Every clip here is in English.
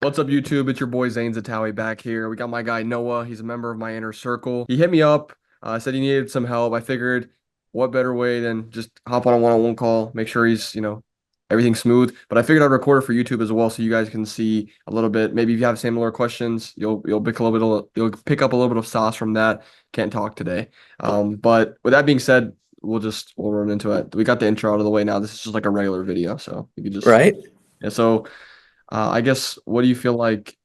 What's up, YouTube? It's your boy Zane Zatawi back here. We got my guy Noah. He's a member of my inner circle. He hit me up, said he needed some help. I figured, what better way than just hop on a one-on-one call, make sure everything's smooth. But I figured I'd record it for YouTube as well, so you guys can see a little bit. Maybe if you have similar questions, you'll pick a little bit of, you'll pick up a little bit of sauce from that. Can't talk today. But with that being said, we'll run into it. We got the intro out of the way now. This is just like a regular video, so you could just Right. yeah. So. I guess, what do you feel like?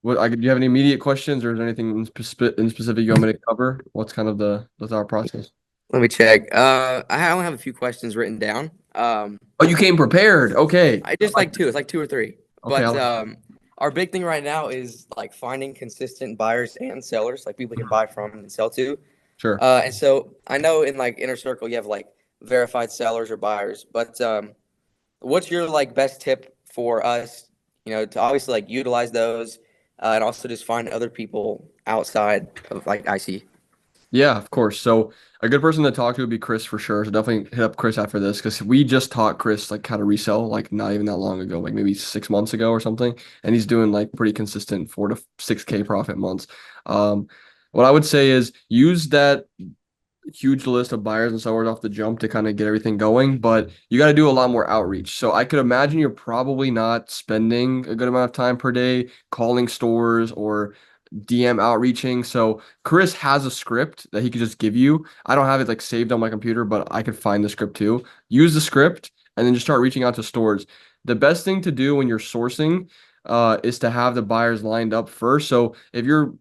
Do you have any immediate questions, or is there anything in specific you want me to cover? What's kind of the thought process? Let me check. I only have a few questions written down. Oh, you came prepared. Okay. I I just like like two. It's like two or three. Okay, I But like our big thing right now is like finding consistent buyers and sellers, like people we can buy from and sell to. Sure. And so I know in like inner circle you have like verified sellers or buyers. But what's your like best tip for us? To obviously like utilize those, and also just find other people outside of like IC. Yeah, of course. So a good person to talk to would be Chris for sure. So definitely hit up Chris after this because we just taught Chris like how to resell like not even that long ago, like maybe 6 months ago or something, and he's doing like pretty consistent 4 to 6K profit months. Um, what I would say is use that huge list of buyers and sellers off the jump to kind of get everything going, but you got to do a lot more outreach. So I could imagine you're probably not spending a good amount of time per day calling stores or DM outreaching. So Chris has a script that he could just give you. I don't have it like saved on my computer, but I could find the script too. Use the script and then just start reaching out to stores. The best thing to do when you're sourcing is to have the buyers lined up first. So if you're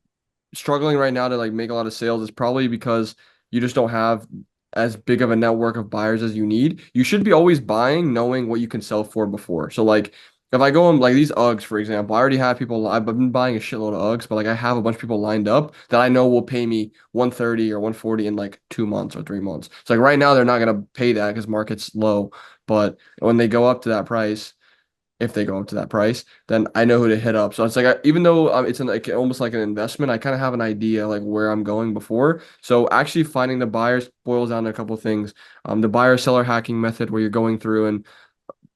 struggling right now to like make a lot of sales, it's probably because you just don't have as big of a network of buyers as you need. You should be always buying, knowing what you can sell for before. So like if I go on like these Uggs, for example, I already have people, I've been buying a shitload of Uggs, but like I have a bunch of people lined up that I know will pay me 130 or 140 in like 2 months or 3 months. So like right now they're not gonna pay that because market's low. But when they go up to that price, if they go up to that price, then I know who to hit up. So it's like even though it's like almost like an investment, I kind of have an idea like where I'm going before. So actually finding the buyers boils down to a couple of things. The buyer seller hacking method, where you're going through and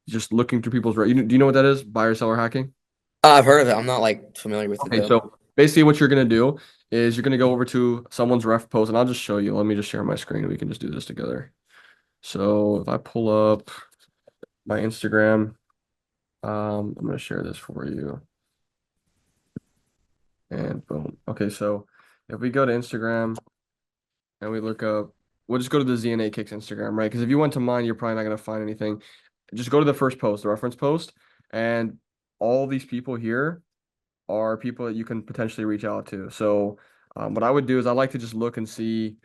just looking through people's. Do you know what that is? Buyer seller hacking. I've heard of it. I'm not like familiar with it Okay, though. so basically what you're gonna do is you're gonna go over to someone's ref post, and I'll just show you. Let me just share my screen, and we can just do this together. So if I pull up my Instagram, I'm gonna share this for you. And boom. Okay, so if we go to Instagram and we look up, we'll just go to the ZNA Kicks Instagram, right? Because if you went to mine, you're probably not going to find anything. Just go to the first post, the reference post, and all these people here are people that you can potentially reach out to. So what I would do is I like to just look and see,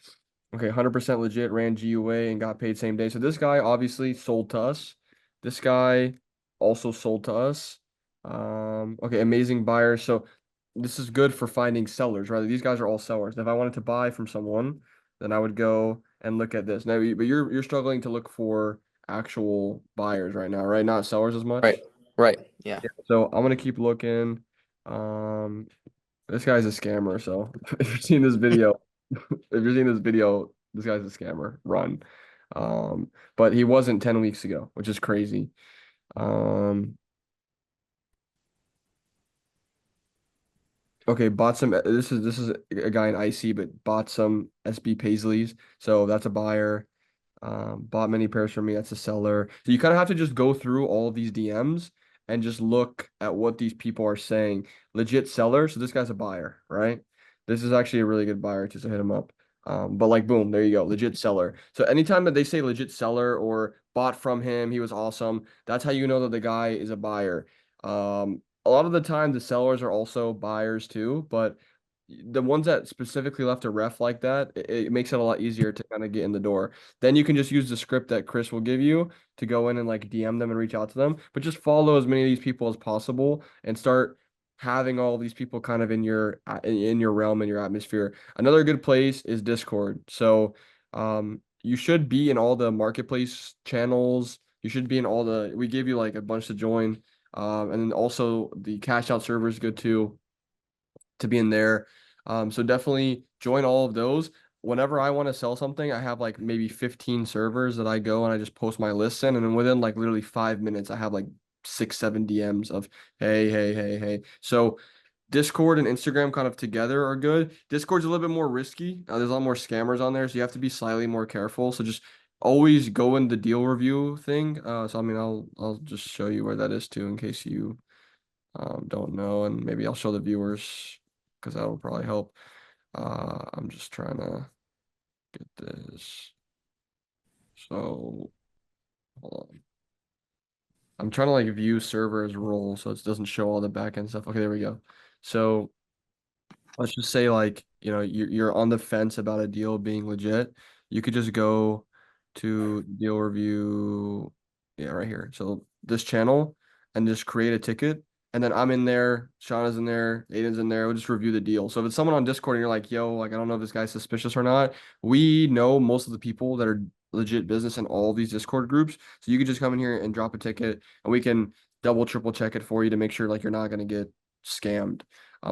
okay, 100% legit, ran GUA and got paid same day. So this guy obviously sold to us. This guy also sold to us. Okay, amazing buyers. So this is good for finding sellers, right? These guys are all sellers. If I wanted to buy from someone, then I would go and look at this. Now, but you're struggling to look for actual buyers right now, right? Not sellers as Right. much. Right. Yeah. Yeah. So I'm gonna keep looking. Um, this guy's a scammer. So if you're seeing this video, this guy's a scammer. Run. But he wasn't 10 weeks ago, which is crazy. Um, okay, bought some. This is a guy in IC, but bought some SB Paisleys. So that's a buyer. Bought many pairs from me. That's a seller. So you kind of have to just go through all of these DMs and just look at what these people are saying. Legit seller. So this guy's a buyer, right? This is actually a really good buyer too, so hit him up. But like boom, there you go, legit seller. So anytime that they say legit seller or bought from him, he was awesome. That's how you know that the guy is a buyer. A lot of the time the sellers are also buyers too, but the ones that specifically left a ref like that, it makes it a lot easier to kind of get in the door. Then you can just use the script that Chris will give you to go in and like DM them and reach out to them. But just follow as many of these people as possible and start having all these people kind of in your realm, in your atmosphere. Another good place is Discord. So you should be in all the marketplace channels. You should be in all the, we give you like a bunch to join. And then also the cash out server is good too to be in there. So definitely join all of those. Whenever I want to sell something, I have like maybe 15 servers that I go and I just post my lists in, and then within like literally 5 minutes, I have like six, seven DMs of hey, hey, hey, hey. So Discord and Instagram kind of together are good. Discord's a little bit more risky. There's a lot more scammers on there, so you have to be slightly more careful. So just always go in the deal review thing. So I mean, I'll just show you where that is too, in case you don't know, and maybe I'll show the viewers because that'll probably help. I'm just trying to get this. So hold on. I'm trying to like view server as role so it doesn't show all the backend stuff. Okay, there we go. So let's just say like, you're on the fence about a deal being legit. You could just go to deal review, yeah, right here. So this channel and just create a ticket. And then I'm in there, Shauna's in there, Aiden's in there. We'll just review the deal. So if it's someone on Discord and you're like, yo, like I don't know if this guy's suspicious or not, we know most of the people that are legit business in all these Discord groups. So you could just come in here and drop a ticket and we can double, triple check it for you to make sure like you're not gonna get scammed.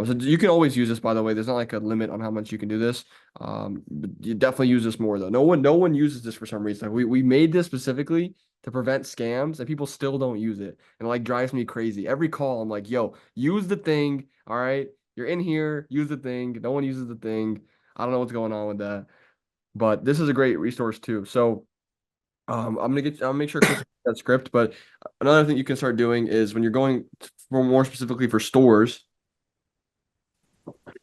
So you can always use this, by the way. There's not like a limit on how much you can do this. But you definitely use this more though. No one uses this for some reason. Like, we made this specifically to prevent scams, and people still don't use it. And it like drives me crazy. Every call, I'm like, yo, use the thing. All right. You're in here, use the thing. No one uses the thing. I don't know what's going on with that. But this is a great resource too. So I'll make sure Chris gets that script. But another thing you can start doing is when you're going for more specifically for stores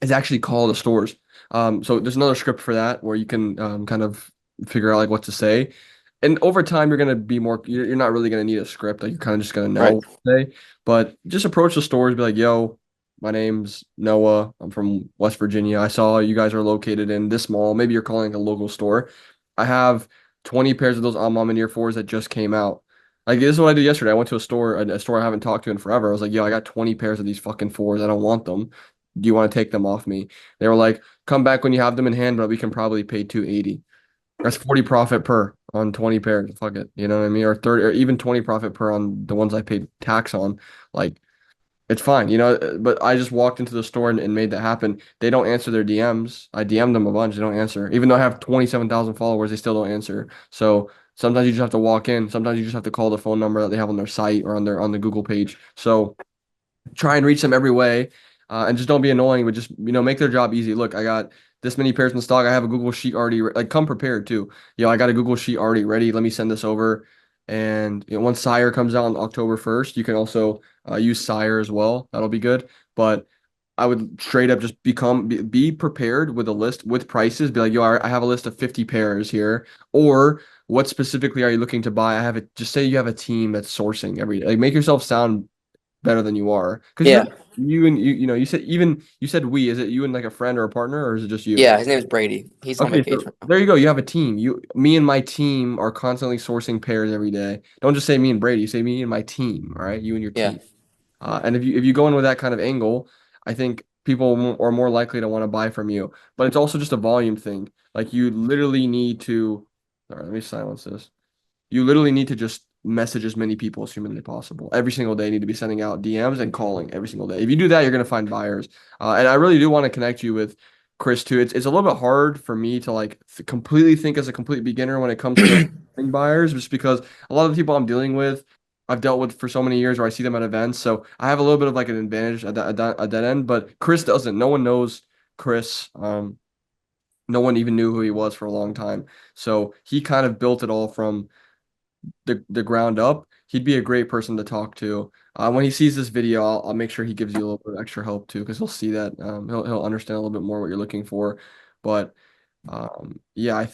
is actually call the stores. So there's another script for that where you can kind of figure out like what to say. And over time, you're gonna be more. You're not really gonna need a script. Like you're kind of just gonna know Right. what to say. But just approach the stores, be like, "Yo, my name's Noah. I'm from West Virginia. I saw you guys are located in this mall. Maybe you're calling a local store. I have 20 pairs of those Mom and Ear 4s that just came out. Like this is what I did yesterday. I went to a store I haven't talked to in forever. I was like, "Yo, I got 20 pairs of these fucking 4s. I don't want them. Do you want to take them off me?" They were like, "Come back when you have them in hand, but we can probably pay 280. That's 40 profit per on 20 pairs. Fuck it. You know what I mean? Or 30 or even 20 profit per on the ones I paid tax on. Like it's fine, but I just walked into the store and made that happen. They don't answer their DMs. I DM'd them a bunch. They don't answer. Even though I have 27,000 followers, they still don't answer. So sometimes you just have to walk in. Sometimes you just have to call the phone number that they have on their site or on the Google page. So try and reach them every way, and just don't be annoying, but just make their job easy. Look, I got this many pairs in stock. I have a Google sheet already. Like, come prepared too. I got a Google sheet already ready. Let me send this over. And once Sire comes out on October 1st, you can also use Sire as well. That'll be good. But I would straight up just be prepared with a list with prices. Be like, yo, I have a list of 50 pairs here. Or what specifically are you looking to buy? Just say you have a team that's sourcing every day. Like, make yourself sound better than you are. Because Yeah. you said we. Is it you and like a friend or a partner, or is it just you? Yeah. His name is Brady. He's on Okay, so vacation now. there you go. You have a team. Me and my team are constantly sourcing pairs every day. Don't just say me and Brady. Say me and my team. All right, you and your Yeah. team. And if you go in with that kind of angle, I think people are more likely to want to buy from you. But it's also just a volume thing. Like you literally need to. All right, let me silence this. You literally need to just message as many people as humanly possible. Every single day, you need to be sending out DMs and calling every single day. If you do that, you're going to find buyers. And I really do want to connect you with Chris too. It's a little bit hard for me to like completely think as a complete beginner when it comes to finding buyers, just because a lot of the people I'm dealing with, I've dealt with for so many years, where I see them at events. So I have a little bit of like an advantage at that end, but Chris doesn't. No one knows Chris. No one even knew who he was for a long time. So he kind of built it all from the ground up. He'd be a great person to talk to. When he sees this video, I'll make sure he gives you a little bit of extra help too, because he'll see that he'll understand a little bit more what you're looking for. But yeah, I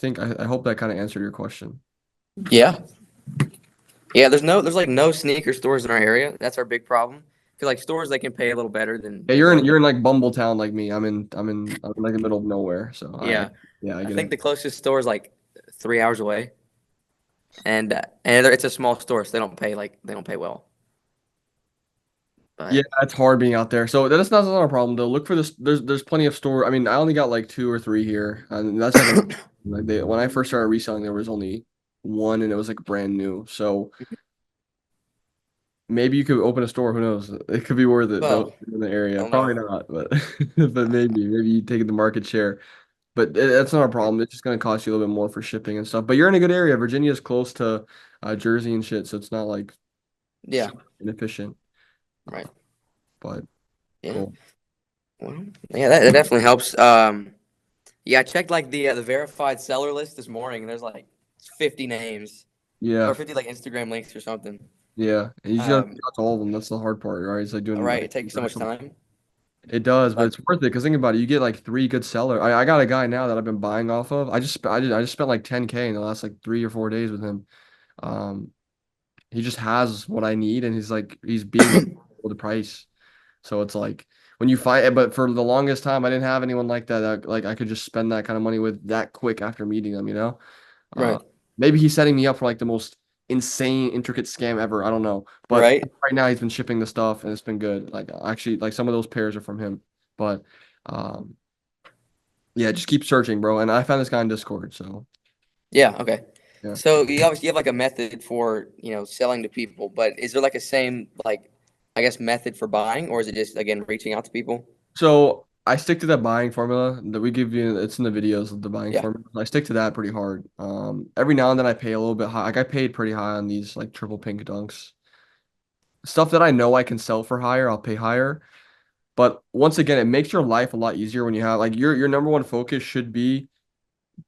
hope that kind of answered your question. Yeah. Yeah. There's like no sneaker stores in our area. That's our big problem. Cause like stores they can pay a little better Yeah, than local. you're in like Bumbletown like me. I'm in like the middle of nowhere. So Yeah. yeah, I I get think it. the closest store is like 3 hours away, and it's a small store, so they don't pay well. Yeah, But that's hard being out there. So that's not a problem though. Look for this. There's plenty of store. I mean, I only got like two or three here, and that's like when I first started reselling, there was only one, and it was like brand new. So maybe you could open a store. Who knows? It could be worth it though well, in the I area. don't Probably know. not, but but maybe you take the market share. But that's not a problem. It's just going to cost you a little bit more for shipping and stuff. But you're in a good area. Virginia is close to Jersey and shit, so it's not like Yeah. so inefficient. Right. But Yeah. cool. Well, yeah, that definitely helps. Yeah, I checked like the verified seller list this morning, and there's like 50 names or Yeah, 50 like Instagram links or something. yeah. And you just gotta Um, reach out to all of them. That's the hard part, right? It's like doing right. like It takes so much time, it does, but but it's worth it because think about it. You get like three good sellers. I got a guy now that I've been buying off of. I just spent like 10K in the last like 3 or 4 days with him. Um, he just has what I need, and he's being with the price. So it's like when you find, but for the longest time, I didn't have anyone like that, like I could just spend that kind of money with that quick after meeting them, you know? Uh, right, maybe he's setting me up for like the most insane, intricate scam ever. I don't know. But right. right now he's been shipping the stuff and it's been good. Like actually, like some of those pairs are from him. But um, yeah, just keep searching, bro. And I found this guy on Discord, so Yeah, okay. yeah. So you obviously have like a method for, selling to people, but is there like a same like I guess method for buying, or is it just again reaching out to people? So I stick to that buying formula that we give you. It's in the videos of the buying Yeah. formula. I stick to that pretty hard. Every now and then I pay a little bit high. Like I paid pretty high on these like triple pink dunks. Stuff that I know I can sell for higher, I'll pay higher. But once again, it makes your life a lot easier when you have like your number one focus should be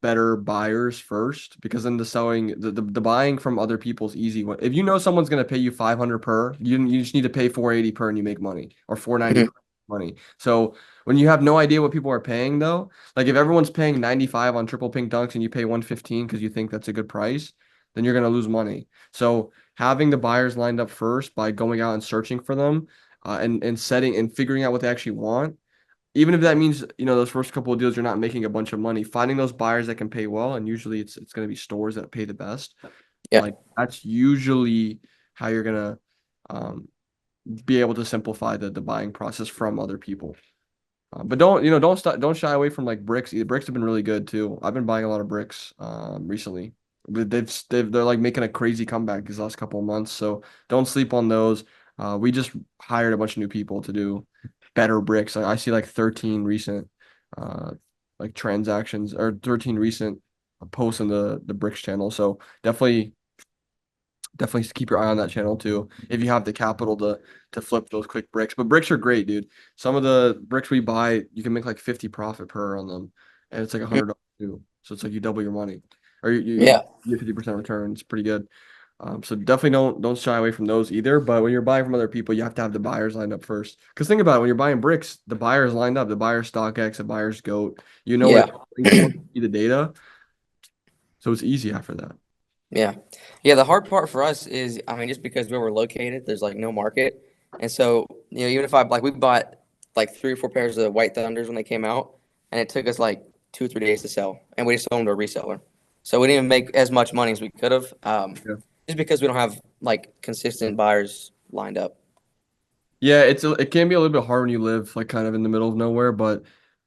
better buyers first because then the selling the buying from other people's easy one. If you know someone's gonna pay you 500 per, you just need to pay 480 per and you make money or 490 Mhm. per money. So when you have no idea what people are paying though, like if everyone's paying 95 on triple pink dunks and you pay 115 because you think that's a good price, then you're gonna lose money. So having the buyers lined up first by going out and searching for them and setting and figuring out what they actually want even if that means those first couple of deals you're not making a bunch of money, finding those buyers that can pay well, and usually it's going to be stores that pay the best. Yeah. Like that's usually how you're gonna um, be able to simplify the buying process from other people. But don't shy away from like bricks. Bricks have been really good too. I've been buying a lot of bricks recently. They're like making a crazy comeback these last couple of months. So don't sleep on those. We just hired a bunch of new people to do better bricks. I see like 13 recent uh like transactions or 13 recent posts in the bricks channel. So definitely keep your eye on that channel too if you have the capital to flip those quick bricks. But bricks are great, dude. Some of the bricks we buy, you can make like 50 profit per on them, and it's like Mhm. $100 too. So it's like you double your money, or you Yeah. get 50% return. It's pretty good. So definitely don't shy away from those either. But when you're buying from other people, you have to have the buyers lined up first. Because think about it, when you're buying bricks, the buyers lined up, the buyer's StockX, the buyer's GOAT. You know what Yeah. it's going for, you see the data, so it's easy after that. Yeah. Yeah, the hard part for us is, I mean, just because where we're located, there's like no market. And so, even if I like we bought like 3 or 4 pairs of White Thunders when they came out, and it took us like 2 or 3 days to sell, and we just sold them to a reseller. So we didn't even make as much money as we could have, Yeah. just because we don't have like consistent buyers lined up. Yeah, it can be a little bit hard when you live like kind of in the middle of nowhere, but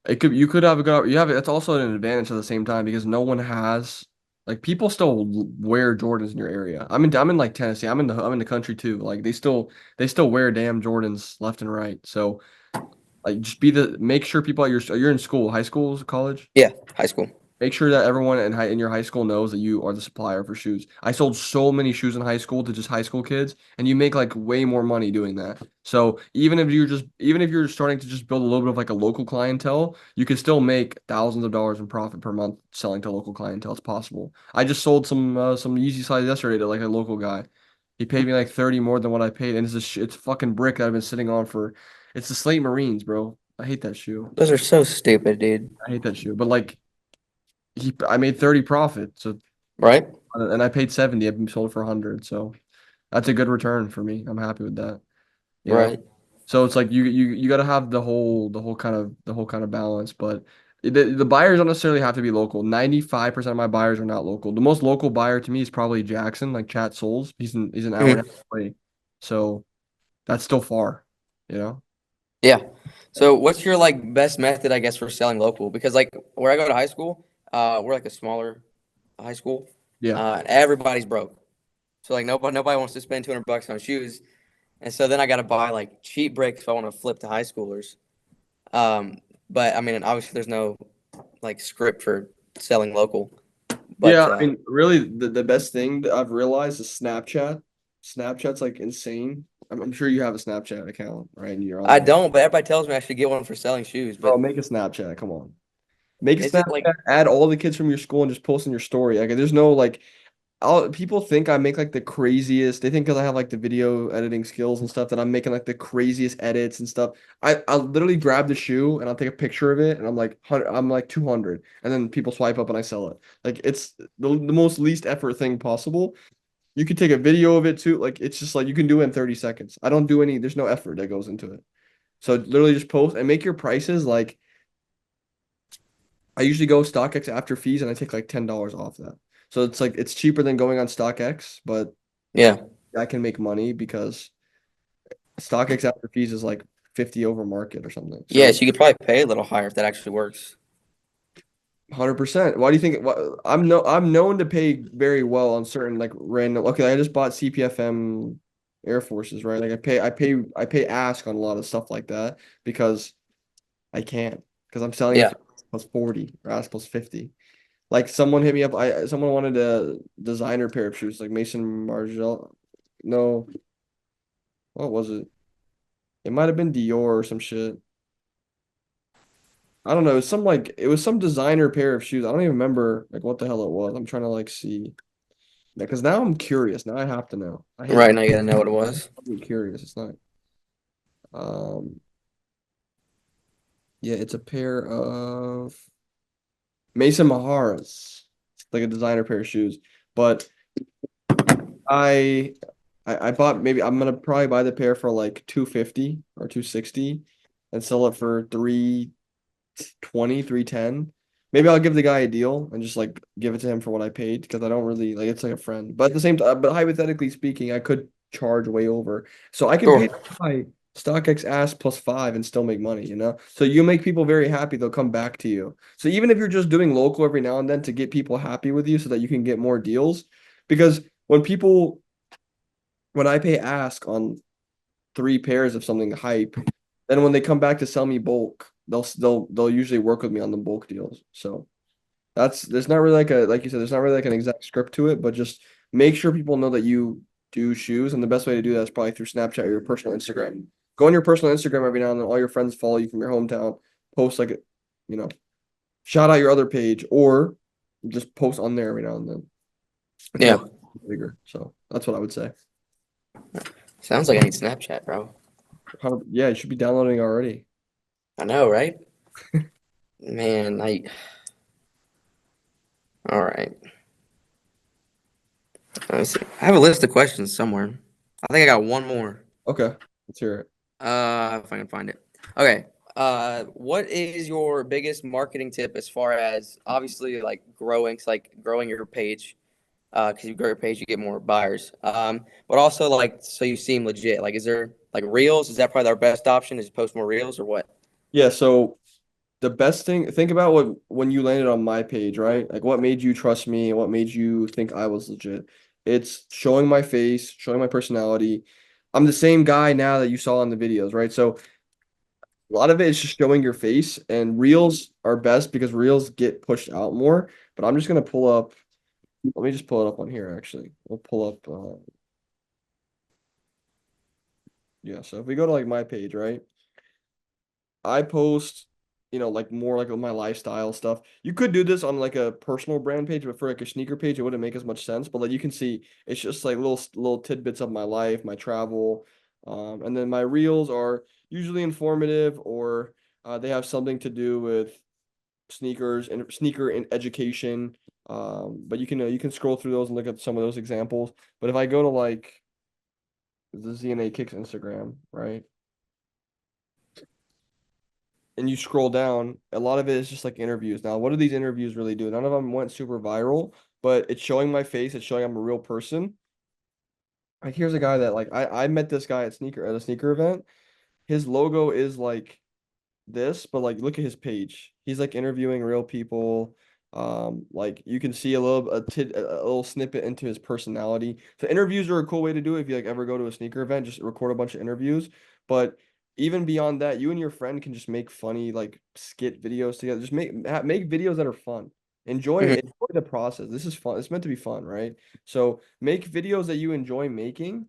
you could have a good you have it. It's also an advantage at the same time because no one has like people still wear Jordans in your area. I'm in like Tennessee. I'm in the country too. Like they still wear damn Jordans left and right. So like just make sure people at you're in school, high school, college. Yeah, high school. Make sure that everyone in your high school knows that you are the supplier for shoes. I sold so many shoes in high school to just high school kids, and you make like way more money doing that. So even if you're starting to just build a little bit of like a local clientele, you can still make thousands of dollars in profit per month selling to local clientele. It's possible. I just sold some Yeezy slides yesterday to like a local guy. He paid me like 30 more than what I paid, and it's fucking brick that I've been sitting on for. It's the Slate Marines, bro. I hate that shoe. Those are so stupid, dude. I hate that shoe. But like I made 30 profit. So Right? and I paid 70. I've been sold for 100. So that's a good return for me. I'm happy with that, you know? Right. So it's like you got to have the whole kind of balance, but the buyers don't necessarily have to be local. 95% of my buyers are not local. The most local buyer to me is probably Jackson, like Chat Souls. He's an hour and a Mhm. half away. So that's still far, you know? Yeah. So what's your like best method, I guess, for selling local? Because like where I go to high school, we're like a smaller high school. Yeah. Everybody's broke. So like nobody wants to spend 200 bucks on shoes. And so then I got to buy like cheap bricks if I want to flip to high schoolers. Um, but I mean, obviously there's no like script for selling local. But Yeah, I mean, really the best thing that I've realized is Snapchat. Snapchat's like insane. I'm sure you have a Snapchat account, right? And you're on I there. don't, but everybody tells me I should get one for selling shoes. Bro, But make a Snapchat. Come on. Make a is it Snapchat, like, add all the kids from your school and just post in your story. Like there's no like people think I make like the craziest. They think because I have like the video editing skills and stuff that I'm making like the craziest edits and stuff. I'll literally grab the shoe and I'll take a picture of it and I'm like 200 and then people swipe up and I sell it. Like it's the most least effort thing possible. You could take a video of it too. Like it's just like you can do it in 30 seconds. I don't do any, there's no effort that goes into it. So literally just post and make your prices like I usually go StockX after fees and I take like $10 off that. So it's like it's cheaper than going on StockX, but yeah, I can make money because StockX after fees is like 50 over market or something. yeah. So So you could probably pay a little higher if that actually works. 100%. Why do you think I'm known to pay very well on certain like random okay, I just bought CPFM Air Forces, right? Like I pay ask on a lot of stuff like that because I can because I'm selling it Yeah, for plus 40 or ask plus 50. Like someone hit me up. Someone wanted a designer pair of shoes, like Mason Margiela. No, what was it? It might have been Dior or some shit. I don't know. It was some designer pair of shoes. I don't even remember like what the hell it was. I'm trying to like see. Because now I'm curious. Now I have to know. I hate right now you gotta know what it was. being curious. It's not. Um. Yeah, it's a pair of Mason Maharas. It's like a designer pair of shoes, but I I bought maybe I'm gonna probably buy the pair for like 250 or 260 and sell it for 320, 310. Maybe I'll give the guy a deal and just like give it to him for what I paid because I don't really like it's like a friend. But at the same time, but hypothetically speaking, I could charge way over. So I can pay Sure. the guy StockX ass plus 5 and still make money, you know? So you make people very happy, they'll come back to you. So even if you're just doing local every now and then to get people happy with you so that you can get more deals, because when I pay ask on 3 pairs of something hype, then when they come back to sell me bulk, they'll usually work with me on the bulk deals. So there's not really like you said, there's not really like an exact script to it, but just make sure people know that you do shoes, and the best way to do that is probably through Snapchat or your personal Instagram. Go on your personal Instagram every now and then, all your friends follow you from your hometown, post like you know, shout out your other page, or just post on there every now and then. It's Yeah, all bigger. So that's what I would say. sounds like I need Snapchat, bro. Yeah, you should be downloading already. I know, right? Man, I. All right. Let me see. I have a list of questions somewhere. I think I got one more. Okay, let's hear it. If I can find it. Okay. What is your biggest marketing tip as far as obviously like growing, like growing your page? Because you grow your page, you get more buyers. But also like so you seem legit. Like, is there like reels? Is that probably our best option? Is post more reels or what? Yeah, so the best thing, think about what when you landed on my page, right? Like what made you trust me and what made you think I was legit. It's showing my face, showing my personality. I'm the same guy now that you saw in the videos, right? So a lot of it is just showing your face, and reels are best because reels get pushed out more. But I'm just gonna pull up. Let me just pull it up on here, actually. We'll pull up. Yeah, so if we go to like my page, right? I post, like more like my lifestyle stuff. You could do this on like a personal brand page, but for like a sneaker page, it wouldn't make as much sense. But like you can see, it's just like little tidbits of my life, my travel, and then my reels are usually informative or they have something to do with sneakers and sneaker and education. But you can scroll through those and look at some of those examples. But if I go to like the ZNA Kicks Instagram, right? And you scroll down, a lot of it is just like interviews. Now, what do these interviews really do? None of them went super viral, but it's showing my face, it's showing I'm a real person. Like here's a guy that like I met this guy at a sneaker event. His logo is like this, but like look at his page. He's like interviewing real people. Like you can see a little snippet into his personality. So interviews are a cool way to do it if you like ever go to a sneaker event, just record a bunch of interviews. But even beyond that, you and your friend can just make funny like skit videos together. Just make videos that are fun. Mhm. Enjoy the process. This is fun. It's meant to be fun, right? So make videos that you enjoy making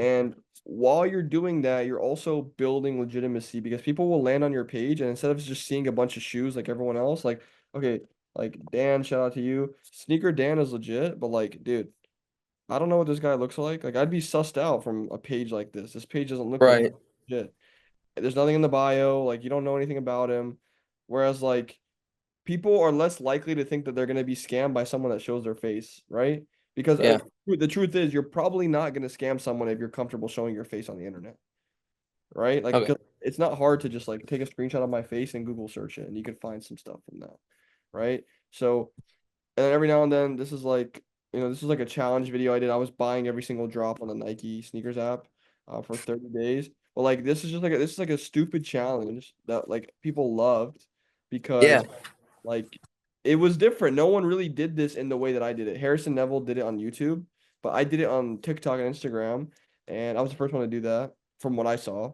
And while you're doing that, you're also building legitimacy because people will land on your page and instead of just seeing a bunch of shoes like everyone else, like, okay, like Dan, shout out to you. Sneaker Dan is legit, but like, dude, I don't know what this guy looks like. Like, I'd be sussed out from a page like this. This page doesn't look Right. legit. There's nothing in the bio, like, you don't know anything about him. Whereas, like, people are less likely to think that they're going to be scammed by someone that shows their face, right? Because Yeah. the truth is, you're probably not going to scam someone if you're comfortable showing your face on the internet, right? Like, Okay. because it's not hard to just like take a screenshot of my face and Google search it, and you can find some stuff from that, right? So, and then every now and then, this is like, this is like a challenge video I did. I was buying every single drop on the Nike sneakers app, for 30 days. But like, this is like a stupid challenge that like people loved Yeah. because like it was different. No one really did this in the way that I did it. Harrison Neville did it on YouTube, but I did it on TikTok and Instagram, and I was the first one to do that from what I saw.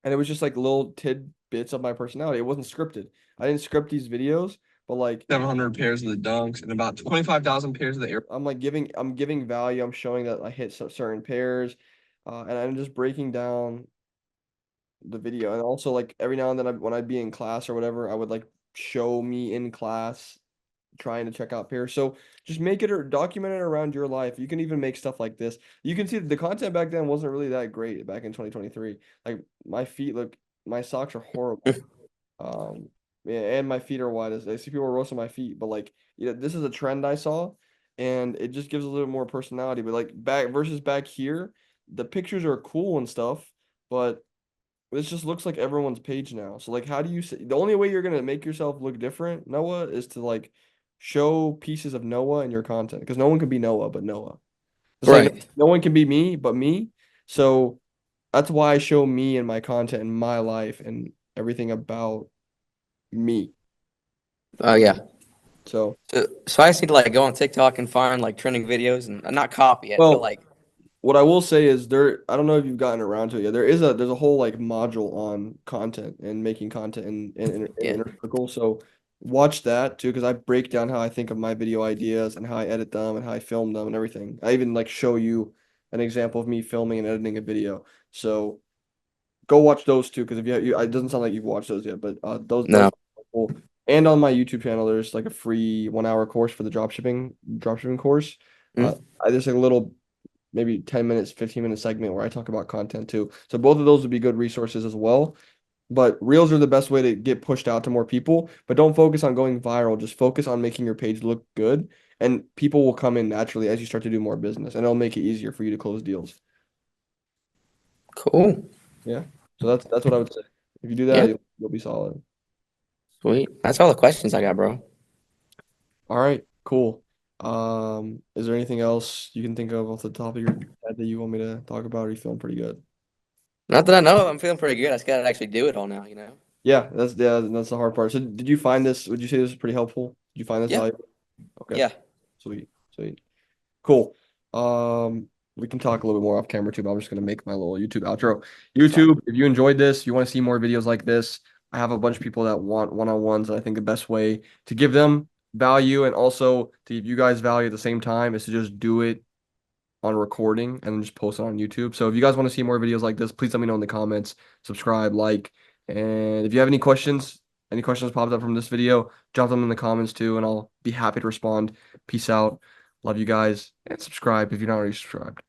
And it was just like little tidbits of my personality. It wasn't scripted. I didn't script these videos, but like 700 pairs of the dunks and about 25,000 pairs of the air. I'm giving value. I'm showing that I hit certain pairs, and I'm just breaking down the video. And also like every now and then when I'd be in class or whatever, I would like show me in class trying to check out pairs. So just make it or document it around your life. You can even make stuff like this. You can see the content back then wasn't really that great back in 2023. Like my feet look, my socks are horrible. Um, yeah, and my feet are wide as I see people roasting my feet, but like, this is a trend I saw, and it just gives a little more personality. But like back here, the pictures are cool and stuff, but this just looks like everyone's page now. So like, how do you say the only way you're gonna make yourself look different, Noah, is to like show pieces of Noah in your content because no one can be Noah but Noah. It's like Right. no one can be me but me. So that's why I show me in my content and my life and everything about me. Oh yeah. So, So I just need to like go on TikTok and find like trending videos and not copy it, but well, like what I will say is I don't know if you've gotten around to it yet. There's a whole like module on content and making content in yeah. Inner Circle. So watch that too, because I break down how I think of my video ideas and how I edit them and how I film them and everything. I even like show you an example of me filming and editing a video. So go watch those two because if it doesn't sound like you've watched those yet, but those No. are cool. And on my YouTube channel, there's like a free 1 hour course for the dropshipping course. Mm. There's like a little maybe 10 minutes, 15-minute segment where I talk about content too. So both of those would be good resources as well. But reels are the best way to get pushed out to more people. But don't focus on going viral. Just focus on making your page look good. And people will come in naturally as you start to do more business. And it'll make it easier for you to close deals. Cool. Yeah. So that's what I would say. If you do that, Yeah. you'll be solid. Sweet. That's all the questions I got, bro. All right, cool. Is there anything else you can think of off the top of your head that you want me to talk about? Or are you feeling pretty good? Not that I know of, I'm feeling pretty good. I just gotta actually do it all now, you know? Yeah, that's the hard part. So did you find this? Would you say this is pretty helpful? Did you find this Yeah. valuable? Okay, Yeah. sweet, sweet, cool. We can talk a little bit more off camera too, but I'm just gonna make my little YouTube outro. You're fine. YouTube, if you enjoyed this, you want to see more videos like this, I have a bunch of people that want one-on-ones, and I think the best way to give them value and also to give you guys value at the same time is to just do it on recording and then just post it on YouTube. So if you guys want to see more videos like this, please let me know in the comments, subscribe, like, and if you have any questions popped up from this video, drop them in the comments too, and I'll be happy to respond. Peace out. Love you guys and subscribe if you're not already subscribed.